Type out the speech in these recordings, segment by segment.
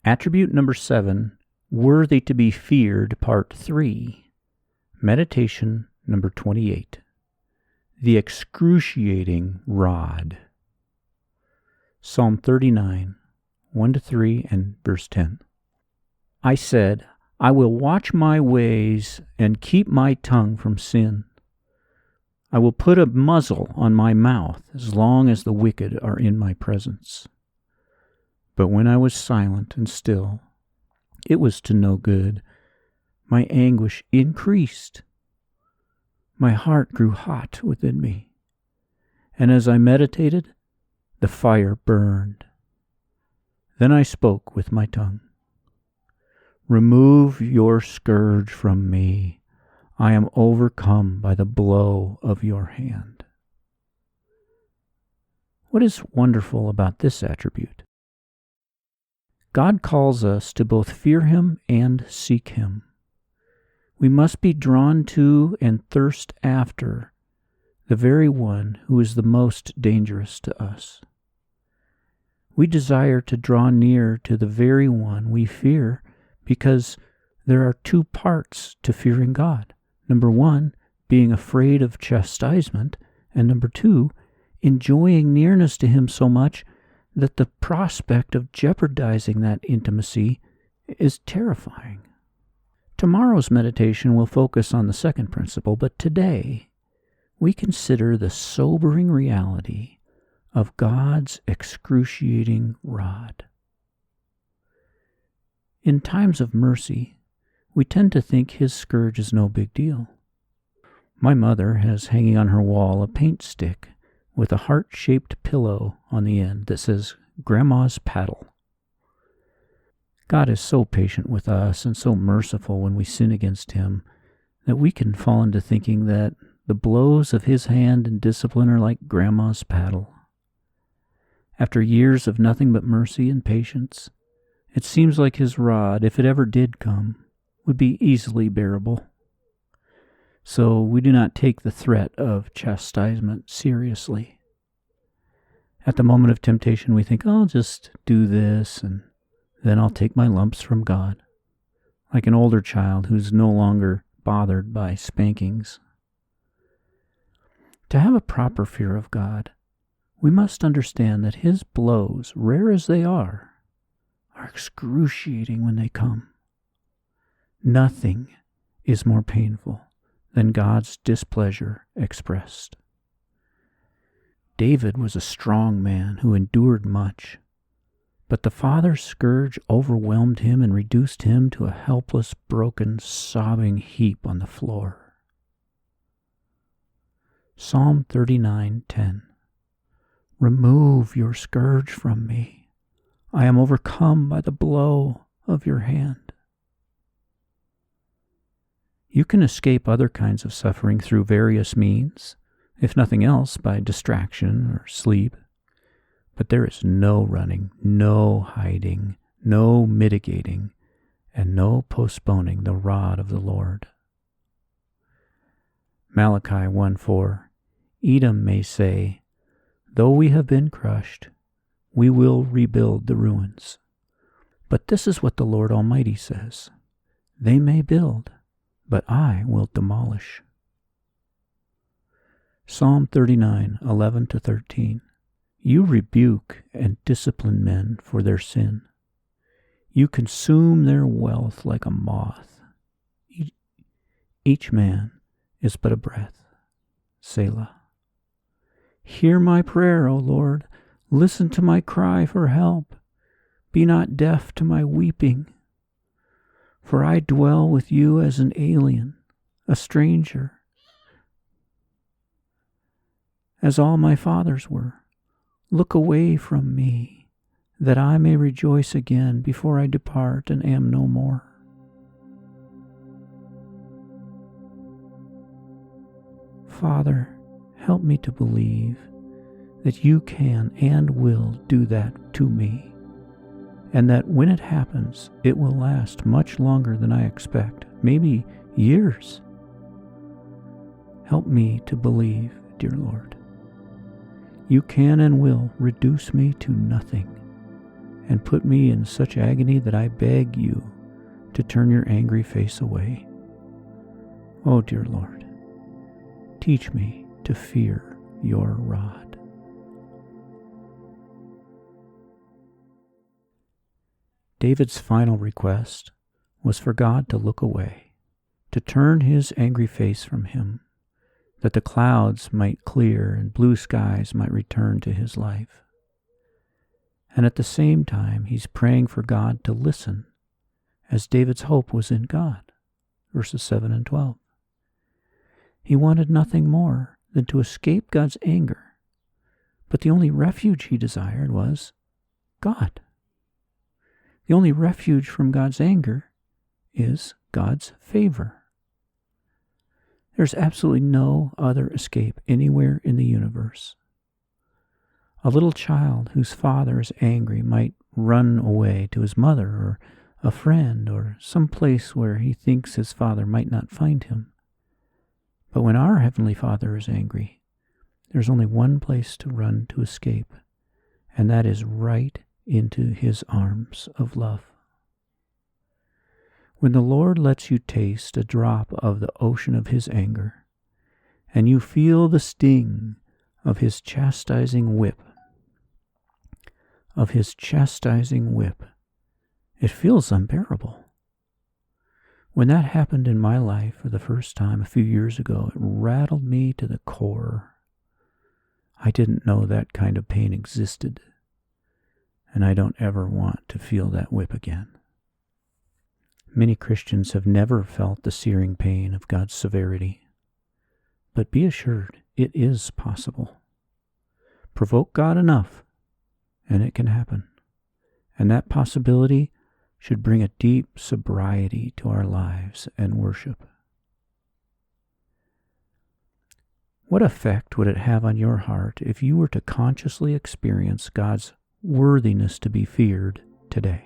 Attribute number 7, worthy to be feared, part 3. Meditation number 28. The excruciating rod. Psalm 39, 1-3 and verse 10. I said, I will watch my ways and keep my tongue from sin. I will put a muzzle on my mouth as long as the wicked are in my presence. But when I was silent and still, it was to no good. My anguish increased. My heart grew hot within me. And as I meditated, the fire burned. Then I spoke with my tongue. Remove your scourge from me. I am overcome by the blow of your hand. What is wonderful about this attribute? God calls us to both fear Him and seek Him. We must be drawn to and thirst after the very one who is the most dangerous to us. We desire to draw near to the very one we fear because there are two parts to fearing God. Number 1, being afraid of chastisement, and number 2, enjoying nearness to Him so much that the prospect of jeopardizing that intimacy is terrifying. Tomorrow's meditation will focus on the second principle, but today we consider the sobering reality of God's excruciating rod. In times of mercy, we tend to think His scourge is no big deal. My mother has hanging on her wall a paint stick with a heart-shaped pillow on the end that says, Grandma's paddle. God is so patient with us and so merciful when we sin against Him that we can fall into thinking that the blows of His hand and discipline are like Grandma's paddle. After years of nothing but mercy and patience, it seems like His rod, if it ever did come, would be easily bearable. So we do not take the threat of chastisement seriously. At the moment of temptation, we think, I'll just do this, and then I'll take my lumps from God, like an older child who's no longer bothered by spankings. To have a proper fear of God, we must understand that His blows, rare as they are excruciating when they come. Nothing is more painful than God's displeasure expressed. David was a strong man who endured much, but the Father's scourge overwhelmed him and reduced him to a helpless, broken, sobbing heap on the floor. Psalm 39:10. Remove your scourge from me. I am overcome by the blow of your hand. You can escape other kinds of suffering through various means, if nothing else by distraction or sleep. But there is no running, no hiding, no mitigating, and no postponing the rod of the Lord. Malachi 1:4. Edom may say, though we have been crushed, we will rebuild the ruins. But this is what the Lord Almighty says, they may build, but I will demolish. Psalm 39:11-13. You rebuke and discipline men for their sin. You consume their wealth like a moth. Each man is but a breath. Selah. Hear my prayer, O Lord. Listen to my cry for help. Be not deaf to my weeping. For I dwell with you as an alien, a stranger, as all my fathers were. Look away from me, that I may rejoice again before I depart and am no more. Father, help me to believe that you can and will do that to me, and that when it happens, it will last much longer than I expect, maybe years. Help me to believe, dear Lord. You can and will reduce me to nothing, and put me in such agony that I beg you to turn your angry face away. Oh, dear Lord, teach me to fear your rod. David's final request was for God to look away, to turn his angry face from him, that the clouds might clear and blue skies might return to his life. And at the same time, he's praying for God to listen, as David's hope was in God, verses 7 and 12. He wanted nothing more than to escape God's anger, but the only refuge he desired was God. The only refuge from God's anger is God's favor. There's absolutely no other escape anywhere in the universe. A little child whose father is angry might run away to his mother or a friend or some place where he thinks his father might not find him. But when our Heavenly Father is angry, there's only one place to run to escape, and that is right into his arms of love. When the Lord lets you taste a drop of the ocean of his anger, and you feel the sting of his chastising whip, it feels unbearable. When that happened in my life for the first time a few years ago, it rattled me to the core. I didn't know that kind of pain existed, and I don't ever want to feel that whip again. Many Christians have never felt the searing pain of God's severity, but be assured it is possible. Provoke God enough, and it can happen. And that possibility should bring a deep sobriety to our lives and worship. What effect would it have on your heart if you were to consciously experience God's worthiness to be feared today?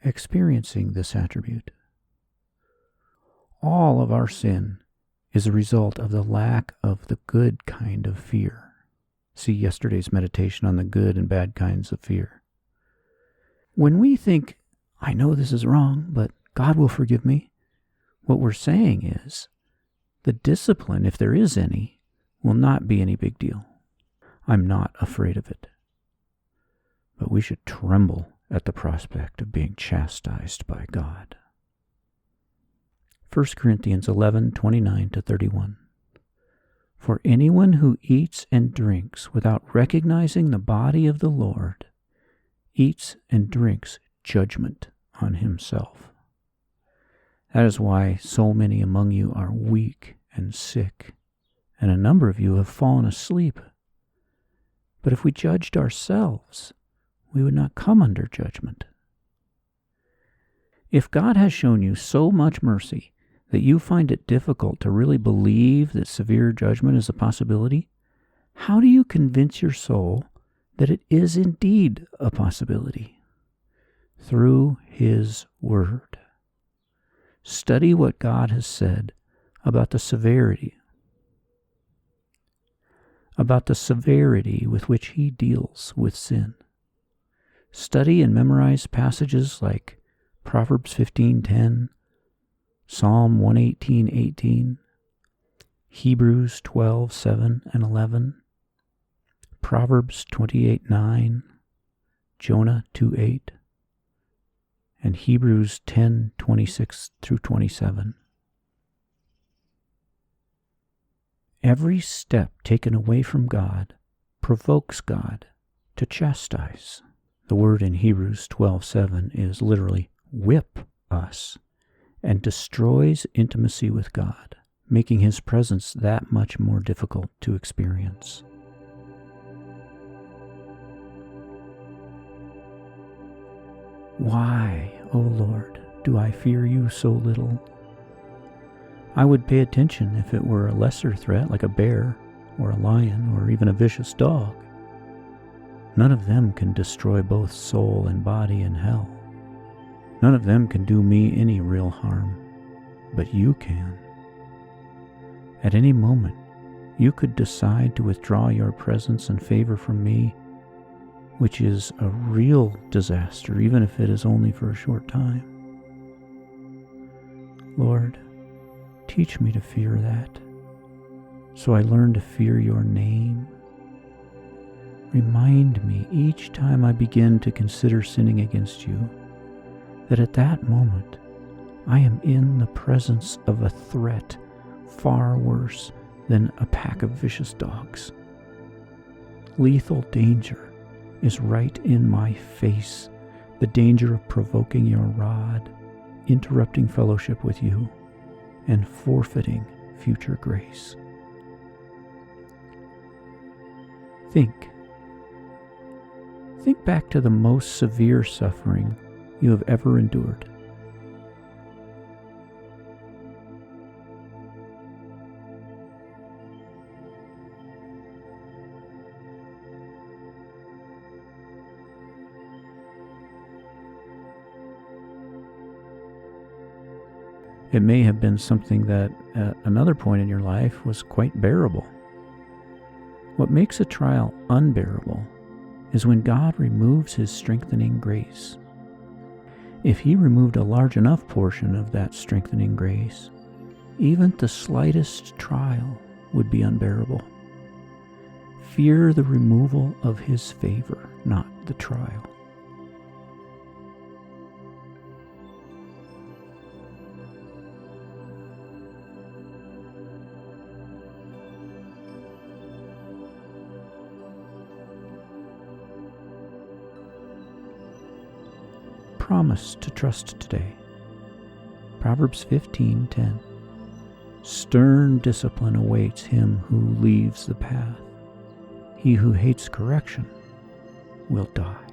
Experiencing this attribute. All of our sin is a result of the lack of the good kind of fear. See yesterday's meditation on the good and bad kinds of fear. When we think, I know this is wrong, but God will forgive me, what we're saying is, the discipline, if there is any, will not be any big deal. I'm not afraid of it. But we should tremble at the prospect of being chastised by God. 1 Corinthians 11:29-31. For anyone who eats and drinks without recognizing the body of the Lord eats and drinks judgment on himself. That is why so many among you are weak and sick, and a number of you have fallen asleep. But if we judged ourselves, we would not come under judgment. If God has shown you so much mercy that you find it difficult to really believe that severe judgment is a possibility, how do you convince your soul that it is indeed a possibility? Through His Word. Study what God has said about the severity with which He deals with sin. Study and memorize passages like Proverbs 15:10, Psalm 118:18, Hebrews 12:7 and 11, Proverbs 28:9, Jonah 2:8, and Hebrews 10:26-27. Every step taken away from God provokes God to chastise. The word in Hebrews 12:7 is literally whip us, and destroys intimacy with God, making His presence that much more difficult to experience. Why, O Lord, do I fear you so little? I would pay attention if it were a lesser threat like a bear or a lion or even a vicious dog. None of them can destroy both soul and body in hell. None of them can do me any real harm, but you can. At any moment, you could decide to withdraw your presence and favor from me, which is a real disaster, even if it is only for a short time. Lord, teach me to fear that, so I learn to fear your name. Remind me each time I begin to consider sinning against you, that at that moment I am in the presence of a threat far worse than a pack of vicious dogs. Lethal danger is right in my face, the danger of provoking your rod, interrupting fellowship with you, and forfeiting future grace. Think back to the most severe suffering you have ever endured. It may have been something that at another point in your life was quite bearable. What makes a trial unbearable is when God removes his strengthening grace. If he removed a large enough portion of that strengthening grace, even the slightest trial would be unbearable. Fear the removal of his favor, not the trial. Promise to trust today. Proverbs 15:10. Stern discipline awaits him who leaves the path. He who hates correction will die.